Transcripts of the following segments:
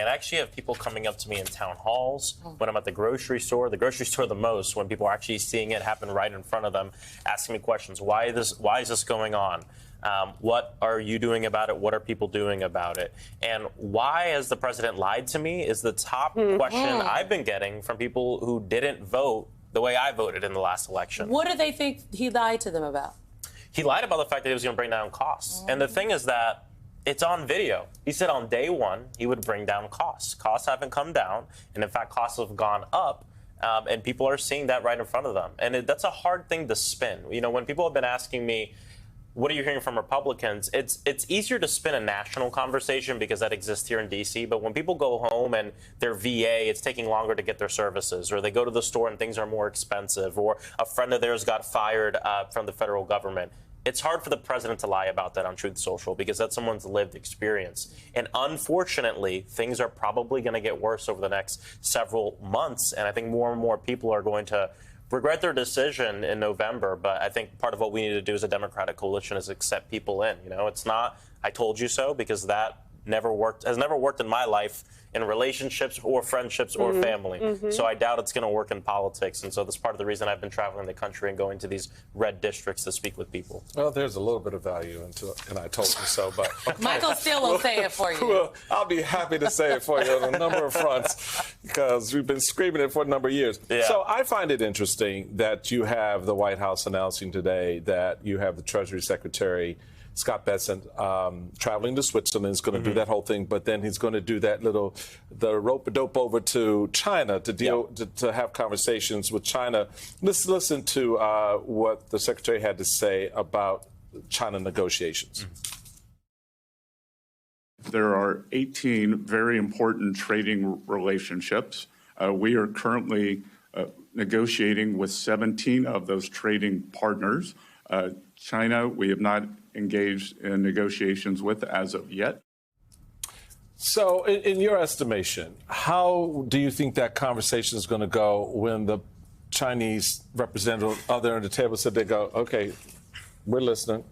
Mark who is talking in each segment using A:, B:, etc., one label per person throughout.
A: And I actually have people coming up to me in town halls, when I'm at the grocery store the most, when people are actually seeing it happen right in front of them, asking me questions. Why is this going on? What are you doing about it? What are people doing about it? And why has the president lied to me is the top question I've been getting from people who didn't vote the way I voted in the last election.
B: What do they think he lied to them about?
A: He lied about the fact that he was going to bring down costs. And the thing is that it's on video. He said on day one he would bring down costs. Costs haven't come down, and in fact, costs have gone up, and people are seeing that right in front of them. And that's a hard thing to spin. You know, when people have been asking me, what are you hearing from Republicans? It's easier to spin a national conversation because that exists here in D.C., but when people go home and their VA, it's taking longer to get their services, or they go to the store and things are more expensive, or a friend of theirs got fired from the federal government. It's hard for the president to lie about that on Truth Social because that's someone's lived experience. And unfortunately, things are probably going to get worse over the next several months. And I think more and more people are going to regret their decision in November. But I think part of what we need to do as a Democratic coalition is accept people in. You know, it's not I told you so, because that has never worked in my life in relationships or friendships or family. So I doubt it's going to work in politics. And so that's part of the reason I've been traveling the country and going to these red districts to speak with people.
C: Well, there's a little bit of value into it, and I told you so. But
B: Michael still will say it for you.
C: Well, I'll be happy to say it for you on a number of fronts because we've been screaming it for a number of years. Yeah. So I find it interesting that you have the White House announcing today that you have the Treasury Secretary Scott Bessent traveling to Switzerland, is going to do that whole thing, but then he's going to do the rope-a-dope over to China to to have conversations with China. Let's listen to what the Secretary had to say about China negotiations.
D: There are 18 very important trading relationships. We are currently negotiating with 17 of those trading partners. China, we have not engaged in negotiations with as of yet.
C: So in your estimation, how do you think that conversation is going to go when the Chinese representative other end of the table said they go, okay, we're listening.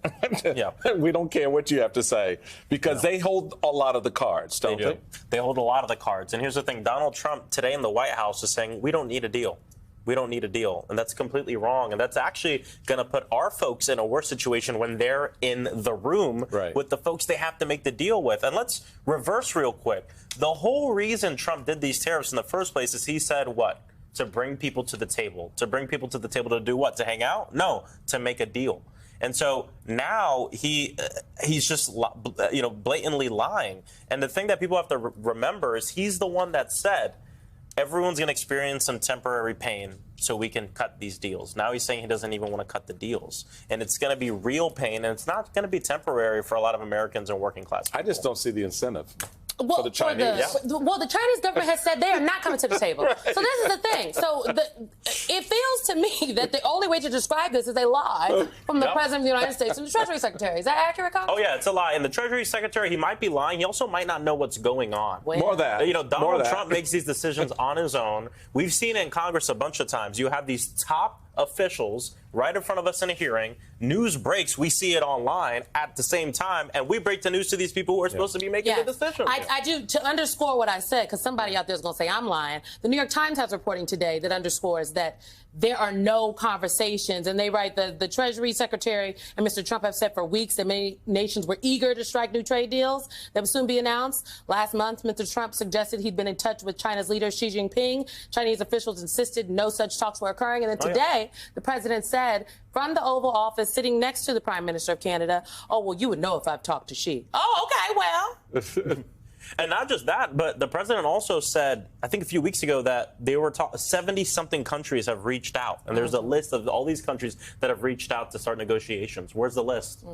C: We don't care what you have to say, because they hold a lot of the cards, don't they?
A: They hold a lot of the cards. And here's the thing. Donald Trump today in the White House is saying we don't need a deal. We don't need a deal. And that's completely wrong. And that's actually going to put our folks in a worse situation when they're in the room with the folks they have to make the deal with. And let's reverse real quick. The whole reason Trump did these tariffs in the first place is he said what? To bring people to the table. To bring people to the table to do what? To hang out? No, to make a deal. And so now he's just, blatantly lying. And the thing that people have to remember is he's the one that said, everyone's going to experience some temporary pain so we can cut these deals. Now he's saying he doesn't even want to cut the deals. And it's going to be real pain, and it's not going to be temporary for a lot of Americans and working class people.
C: I just don't see the incentive.
B: Well,
C: for the Chinese.
B: Well, the Chinese government has said they are not coming to the table. So this is the thing. So it feels to me that the only way to describe this is a lie from the President of the United States and the Treasury Secretary. Is that accurate, Congress?
A: Oh, yeah, it's a lie. And the Treasury Secretary, he might be lying. He also might not know what's going on.
C: More of that.
A: You know, Donald Trump makes these decisions on his own. We've seen it in Congress a bunch of times. You have these top officials right in front of us in a hearing. News breaks. We see it online at the same time, and we break the news to these people who are supposed to be making the decisions.
B: I do, to underscore what I said, because somebody out there is going to say I'm lying. The New York Times has reporting today that underscores that there are no conversations. And they write the Treasury Secretary and Mr. Trump have said for weeks that many nations were eager to strike new trade deals that would soon be announced. Last month, Mr. Trump suggested he'd been in touch with China's leader, Xi Jinping. Chinese officials insisted no such talks were occurring. And then today, the president said from the Oval Office, sitting next to the Prime Minister of Canada, oh, well, you would know if I've talked to Xi. Oh, okay, well.
A: And not just that, but the president also said, I think a few weeks ago, that they were 70-something countries have reached out. And there's a list of all these countries that have reached out to start negotiations. Where's the list?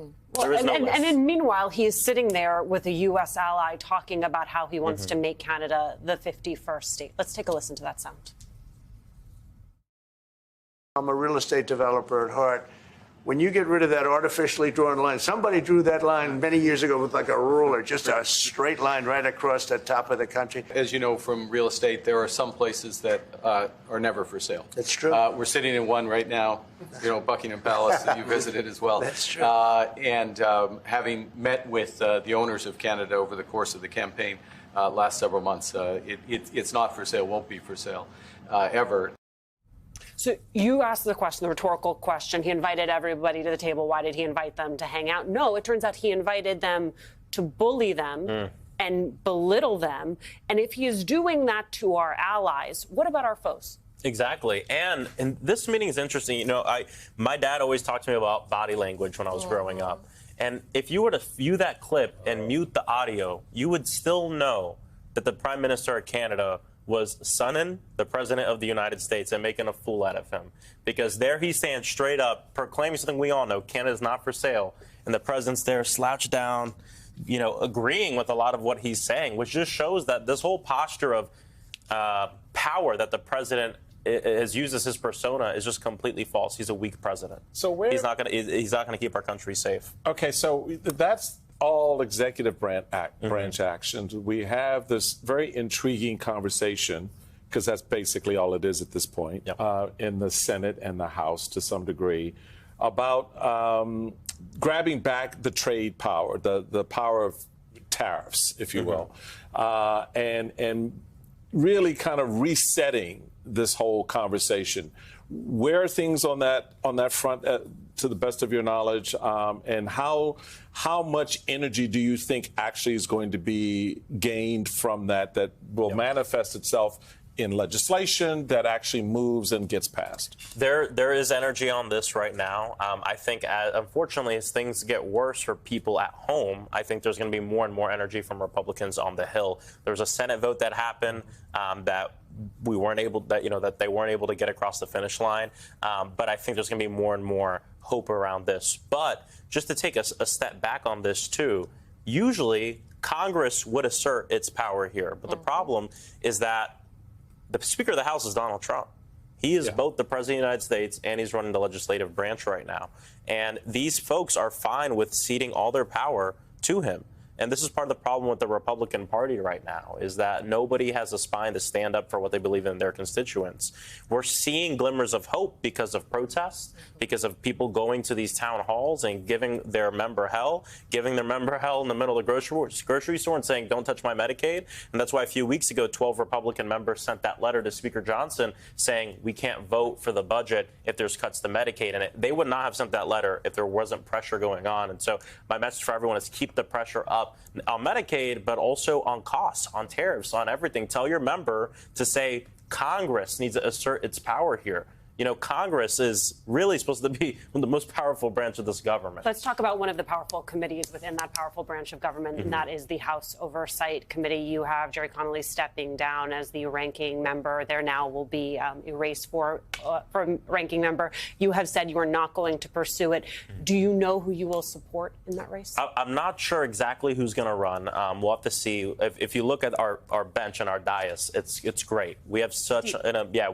A: There is no list.
E: And then meanwhile, he is sitting there with a U.S. ally talking about how he wants to make Canada the 51st state. Let's take a listen to that sound.
F: I'm a real estate developer at heart. When you get rid of that artificially drawn line, somebody drew that line many years ago with like a ruler, just a straight line right across the top of the country.
G: As you know from real estate, there are some places that are never for sale.
F: That's true.
G: We're sitting in one right now, Buckingham Palace that you visited as well.
F: That's true.
G: And having met with the owners of Canada over the course of the campaign, last several months. It's not for sale, won't be for sale ever.
E: So you asked the question, the rhetorical question. He invited everybody to the table. Why did he invite them to hang out? No, it turns out he invited them to bully them and belittle them. And if he is doing that to our allies, what about our foes?
A: Exactly. And this meeting is interesting. You know, my dad always talked to me about body language when I was growing up. And if you were to view that clip and mute the audio, you would still know that the Prime Minister of Canada was sunning the President of the United States and making a fool out of him. Because there he stands straight up, proclaiming something we all know, Canada's not for sale. And the President's there slouched down, you know, agreeing with a lot of what he's saying, which just shows that this whole posture of power that the President has used as his persona is just completely false. He's a weak president. So he's not going to keep our country safe.
C: Okay, so that's all executive branch actions. We have this very intriguing conversation, because that's basically all it is at this point, in the Senate and the House to some degree, about grabbing back the trade power, the power of tariffs, if you will, and really kind of resetting this whole conversation. Where are things on that front, to the best of your knowledge, and how much energy do you think actually is going to be gained from that will manifest itself in legislation that actually moves and gets passed?
A: There is energy on this right now. I think, unfortunately, as things get worse for people at home, I think there's going to be more and more energy from Republicans on the Hill. There was a Senate vote that happened that we weren't able, that they weren't able to get across the finish line. But I think there's going to be more and more hope around this. But just to take a step back on this too, usually Congress would assert its power here. But the problem is that the Speaker of the House is Donald Trump. He is both the President of the United States and he's running the legislative branch right now. And these folks are fine with ceding all their power to him. And this is part of the problem with the Republican Party right now, is that nobody has a spine to stand up for what they believe in their constituents. We're seeing glimmers of hope because of protests, because of people going to these town halls and giving their member hell in the middle of the grocery store and saying, don't touch my Medicaid. And that's why a few weeks ago, 12 Republican members sent that letter to Speaker Johnson saying we can't vote for the budget if there's cuts to Medicaid. And they would not have sent that letter if there wasn't pressure going on. And so my message for everyone is keep the pressure up on Medicaid, but also on costs, on tariffs, on everything. Tell your member to say Congress needs to assert its power here. You know, Congress is really supposed to be one of the most powerful branch of this government.
E: Let's talk about one of the powerful committees within that powerful branch of government, and that is the House Oversight Committee. You have Jerry Connolly stepping down as the ranking member. There now will be a race for ranking member. You have said you are not going to pursue it. Do you know who you will support in that race?
A: I'm not sure exactly who's going to run. We'll have to see. If you look at our bench and our dais, it's great. We have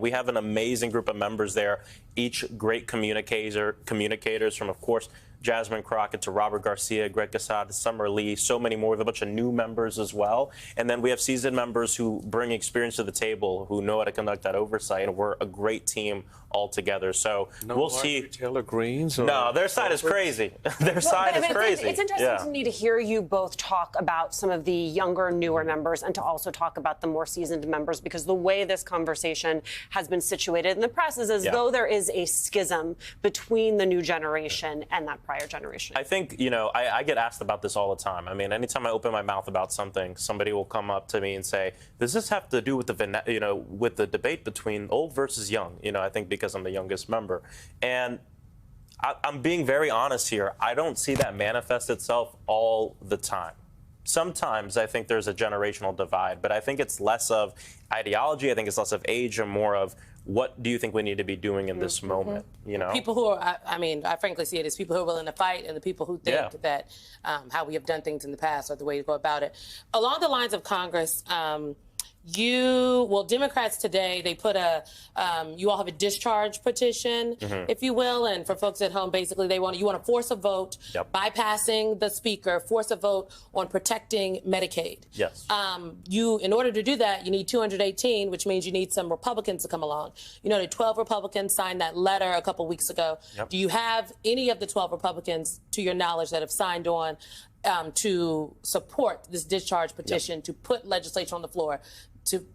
A: we have an amazing group of members there, each great communicators from, of course, Jasmine Crockett to Robert Garcia, Greg Casada, Summer Lee, so many more. We have a bunch of new members as well. And then we have seasoned members who bring experience to the table, who know how to conduct that oversight. And we're a great team all together. So we'll see.
C: Taylor Greens?
A: No, their side is crazy. Their side is crazy.
E: It's interesting to me to hear you both talk about some of the younger, newer members and to also talk about the more seasoned members, because the way this conversation has been situated in the press is as though there is a schism between the new generation and that prior generation.
A: I think, I get asked about this all the time. I mean, anytime I open my mouth about something, somebody will come up to me and say, does this have to do with with the debate between old versus young? I think because I'm the youngest member. And I'm being very honest here. I don't see that manifest itself all the time. Sometimes I think there's a generational divide, but I think it's less of ideology. I think it's less of age and more of what do you think we need to be doing in this moment?
B: People who are, I frankly see it as people who are willing to fight and the people who think that how we have done things in the past are the way to go about it. Along the lines of Congress, Democrats today, they put you all have a discharge petition, if you will, and for folks at home, basically you want to force a vote, bypassing the speaker, force a vote on protecting Medicaid.
A: Yes.
B: In order to do that, you need 218, which means you need some Republicans to come along. The 12 Republicans signed that letter a couple weeks ago. Do you have any of the 12 Republicans, to your knowledge, that have signed on? to support this discharge petition, to put legislation on the floor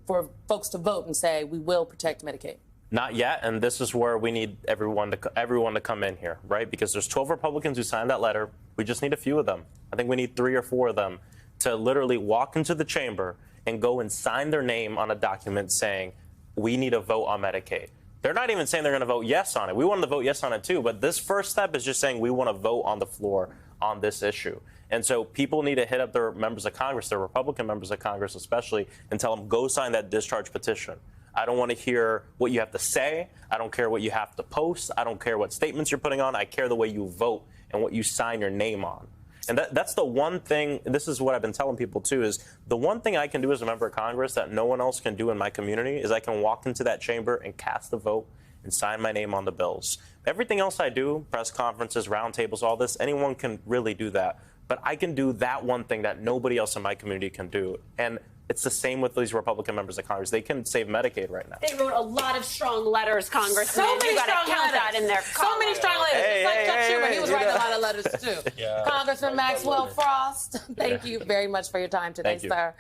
B: for folks to vote and say, we will protect Medicaid?
A: Not yet, and this is where we need everyone to come in here, right? Because there's 12 Republicans who signed that letter. We just need a few of them. I think we need 3 or 4 of them to literally walk into the chamber and go and sign their name on a document saying, we need a vote on Medicaid. They're not even saying they're going to vote yes on it. We want them to vote yes on it too, but this first step is just saying we want to vote on the floor on this issue. And so people need to hit up their members of Congress, their Republican members of Congress especially, and tell them, go sign that discharge petition. I don't want to hear what you have to say. I don't care what you have to post. I don't care what statements you're putting on. I care the way you vote and what you sign your name on. And that's the one thing, this is what I've been telling people too, is the one thing I can do as a member of Congress that no one else can do in my community is I can walk into that chamber and cast a vote and sign my name on the bills. Everything else I do, press conferences, roundtables, all this, anyone can really do that. But I can do that one thing that nobody else in my community can do. And it's the same with these Republican members of Congress. They can save Medicaid right now.
E: They wrote a lot of strong letters, Congressman.
B: So many
E: you got
B: strong
E: to count
B: letters.
E: that in their
B: So many strong letters. It's like Chuck Schumer. He was writing a lot of letters, too.
C: Yeah.
B: Congressman Maxwell Frost, thank you very much for your time today,
A: Thank you.
B: sir.